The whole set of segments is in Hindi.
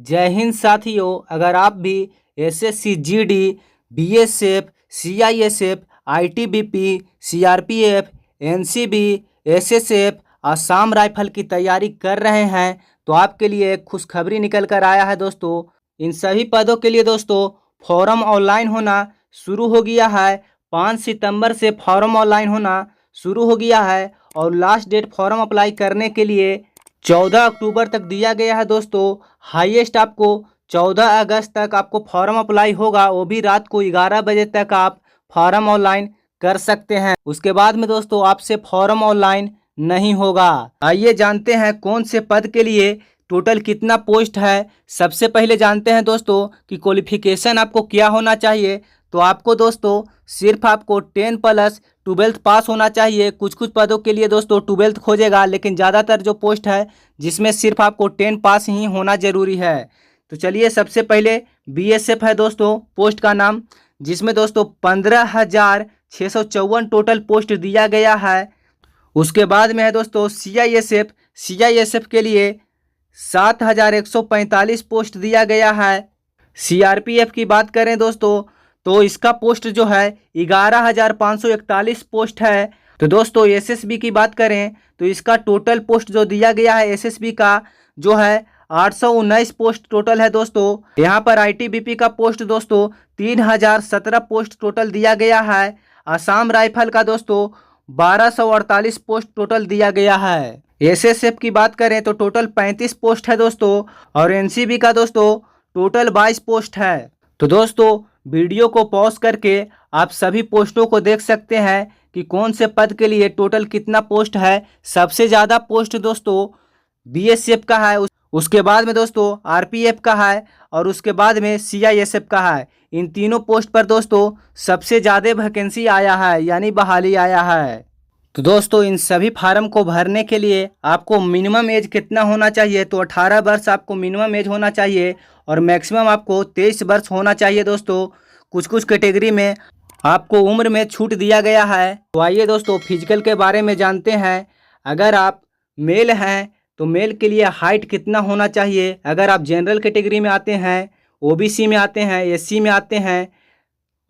जय हिंद साथियों, अगर आप भी SSC GD, BSF, CISF, ITBP, CRPF, NCB, SSF, Assam rifle की तैयारी कर रहे हैं तो आपके लिए एक खुशखबरी निकल कर आया है दोस्तों। इन सभी पदों के लिए दोस्तों फॉर्म ऑनलाइन होना शुरू हो गया है। 5 सितंबर से फॉर्म ऑनलाइन होना शुरू हो गया है और लास्ट डेट फॉर्म अप्लाई करने के लिए 14 अक्टूबर तक दिया गया है दोस्तों। हाईएस्ट आपको 14 अगस्त तक आपको फॉर्म अप्लाई होगा, वो भी रात को 11 बजे तक आप फॉर्म ऑनलाइन कर सकते हैं। उसके बाद में दोस्तों आपसे फॉर्म ऑनलाइन नहीं होगा। आइए जानते हैं कौन से पद के लिए टोटल कितना पोस्ट है। सबसे पहले जानते हैं दोस्तों कि क्वालिफिकेशन आपको क्या होना चाहिए। तो आपको दोस्तों सिर्फ आपको 10 प्लस 12th पास होना चाहिए। कुछ कुछ पदों के लिए दोस्तों 12th खोजेगा, लेकिन ज़्यादातर जो पोस्ट है जिसमें सिर्फ आपको 10 पास ही होना ज़रूरी है। तो चलिए सबसे पहले बीएसएफ है दोस्तों पोस्ट का नाम, जिसमें दोस्तों 15,654 टोटल पोस्ट दिया गया है। उसके बाद में है दोस्तों सीआईएसएफ के लिए 7,145 पोस्ट दिया गया है। सीआरपीएफ की बात करें दोस्तों तो इसका पोस्ट जो है 11,541 पोस्ट है। तो दोस्तों एसएसबी की बात करें तो इसका टोटल पोस्ट जो दिया गया है एसएसबी का जो है 819 पोस्ट टोटल है दोस्तों। यहाँ पर आईटीबीपी का पोस्ट दोस्तों 3,017 पोस्ट टोटल दिया गया है। असम राइफल का दोस्तों 1,248 पोस्ट टोटल दिया गया है। एसएसएफ की बात करें तो टोटल 35 पोस्ट है दोस्तों और एनसीबी का दोस्तों टोटल 22 पोस्ट है। तो दोस्तों वीडियो को पॉज करके आप सभी पोस्टों को देख सकते हैं कि कौन से पद के लिए टोटल कितना पोस्ट है। सबसे ज़्यादा पोस्ट दोस्तों बीएसएफ का है, उसके बाद में दोस्तों आरपीएफ का है और उसके बाद में सीआईएसएफ का है। इन तीनों पोस्ट पर दोस्तों सबसे ज़्यादा वैकेंसी आया है, यानी बहाली आया है। तो दोस्तों इन सभी फार्म को भरने के लिए आपको मिनिमम एज कितना होना चाहिए। तो 18 वर्ष आपको मिनिमम एज होना चाहिए और मैक्सिमम आपको 23 वर्ष होना चाहिए दोस्तों। कुछ कुछ कैटेगरी में आपको उम्र में छूट दिया गया है। तो आइए दोस्तों फिजिकल के बारे में जानते हैं। अगर आप मेल हैं तो मेल के लिए हाइट कितना होना चाहिए। अगर आप जनरल कैटेगरी में आते हैं, ओबीसी में आते हैं, एससी में आते हैं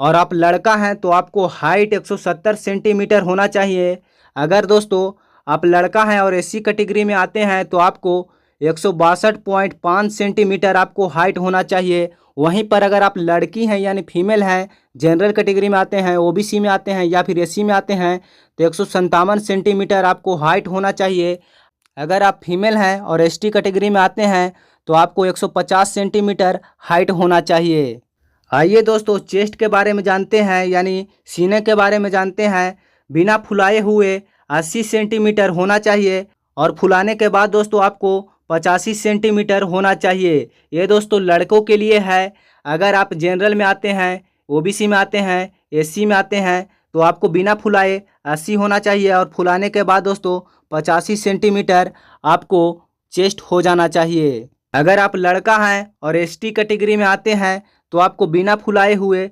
और आप लड़का हैं तो आपको हाइट 170 सेंटीमीटर होना चाहिए। अगर दोस्तों आप लड़का हैं और एससी कैटेगरी में आते हैं तो आपको 162.5 सेंटीमीटर आपको हाइट होना चाहिए। वहीं पर अगर आप लड़की हैं यानी फीमेल हैं, जनरल कैटेगरी में आते हैं, ओबीसी में आते हैं या फिर एससी में आते हैं तो 157 सेंटीमीटर आपको हाइट होना चाहिए। अगर आप फीमेल हैं और एसटी कैटेगरी में आते हैं तो आपको 150 सेंटीमीटर हाइट होना चाहिए। आइए दोस्तों चेस्ट के बारे में जानते हैं, यानी सीने के बारे में जानते हैं। बिना फुलाए हुए 80 सेंटीमीटर होना चाहिए और फुलाने के बाद दोस्तों आपको 85 सेंटीमीटर होना चाहिए। ये दोस्तों लड़कों के लिए है। अगर आप जनरल में आते हैं, ओबीसी में आते हैं, एससी में आते हैं तो आपको बिना फुलाए 80 होना चाहिए और फुलाने के बाद दोस्तों 85 सेंटीमीटर आपको चेस्ट हो जाना चाहिए। अगर आप लड़का हैं और एसटी कैटेगरी में आते हैं तो आपको बिना फुलाए हुए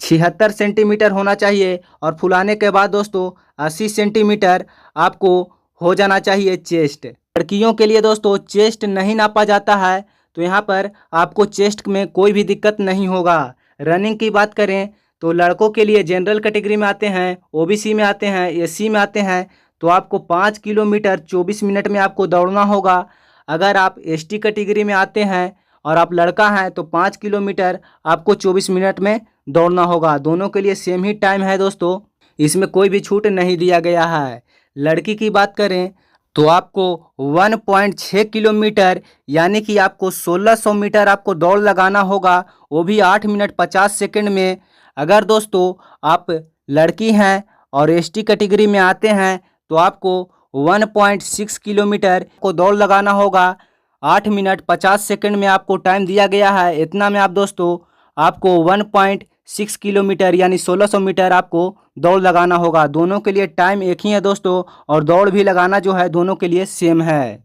76 सेंटीमीटर होना चाहिए और फुलाने के बाद दोस्तों 80 सेंटीमीटर आपको हो जाना चाहिए चेस्ट। लड़कियों के लिए दोस्तों चेस्ट नहीं नापा जाता है तो यहाँ पर आपको चेस्ट में कोई भी दिक्कत नहीं होगा। रनिंग की बात करें तो लड़कों के लिए जनरल कैटेगरी में आते हैं, ओबीसी में आते हैं, एससी में आते हैं तो आपको 5 किलोमीटर 24 मिनट में आपको दौड़ना होगा। अगर आप एसटी कैटेगरी में आते हैं और आप लड़का हैं तो 5 किलोमीटर आपको 24 मिनट में दौड़ना होगा। दोनों के लिए सेम ही टाइम है दोस्तों, इसमें कोई भी छूट नहीं दिया गया है। लड़की की बात करें तो आपको 1.6 किलोमीटर यानी कि आपको 1600 मीटर आपको दौड़ लगाना होगा, वो भी 8 मिनट 50 सेकंड में। अगर दोस्तों आप लड़की हैं और एसटी कैटेगरी में आते हैं तो आपको 1.6 किलोमीटर को दौड़ लगाना होगा, 8 मिनट 50 सेकंड में आपको टाइम दिया गया है। इतना में आप दोस्तों आपको 1.6 किलोमीटर यानी 1600 मीटर आपको दौड़ लगाना होगा। दोनों के लिए टाइम एक ही है दोस्तों और दौड़ भी लगाना जो है दोनों के लिए सेम है।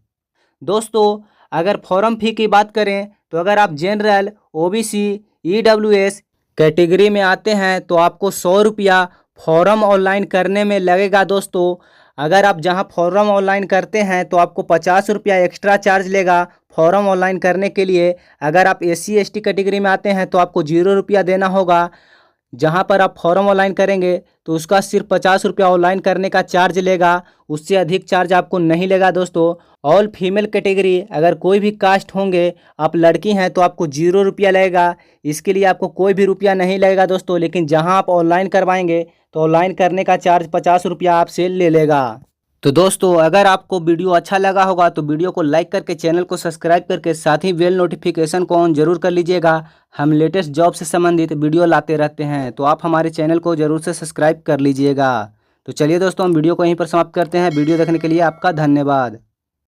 दोस्तों अगर फॉर्म फी की बात करें तो अगर आप जनरल, ओबीसी, ईडब्ल्यूएस कैटेगरी में आते हैं तो आपको 100 रुपया फॉर्म ऑनलाइन करने में लगेगा दोस्तों। अगर आप जहां फॉर्म ऑनलाइन करते हैं तो आपको 50 रुपया एक्स्ट्रा चार्ज लेगा फॉर्म ऑनलाइन करने के लिए अगर आप SC ST कैटेगरी में आते हैं तो आपको 0 रुपया देना होगा। जहां पर आप फॉर्म ऑनलाइन करेंगे तो उसका सिर्फ 50 रुपया ऑनलाइन करने का चार्ज लेगा, उससे अधिक चार्ज आपको नहीं लेगा दोस्तों। ऑल फीमेल कैटेगरी अगर कोई भी कास्ट होंगे, आप लड़की हैं तो आपको 0 रुपया लगेगा। इसके लिए आपको कोई भी रुपया नहीं लगेगा दोस्तों। लेकिन जहां आप ऑनलाइन करवाएंगे तो ऑनलाइन करने का चार्ज 50 रुपया आपसे ले लेगा। तो दोस्तों अगर आपको वीडियो अच्छा लगा होगा तो वीडियो को लाइक करके चैनल को सब्सक्राइब करके साथ ही बेल नोटिफिकेशन को ऑन जरूर कर लीजिएगा। हम लेटेस्ट जॉब से संबंधित वीडियो लाते रहते हैं, तो आप हमारे चैनल को जरूर से सब्सक्राइब कर लीजिएगा। तो चलिए दोस्तों हम वीडियो को यहीं पर समाप्त करते हैं। वीडियो देखने के लिए आपका धन्यवाद।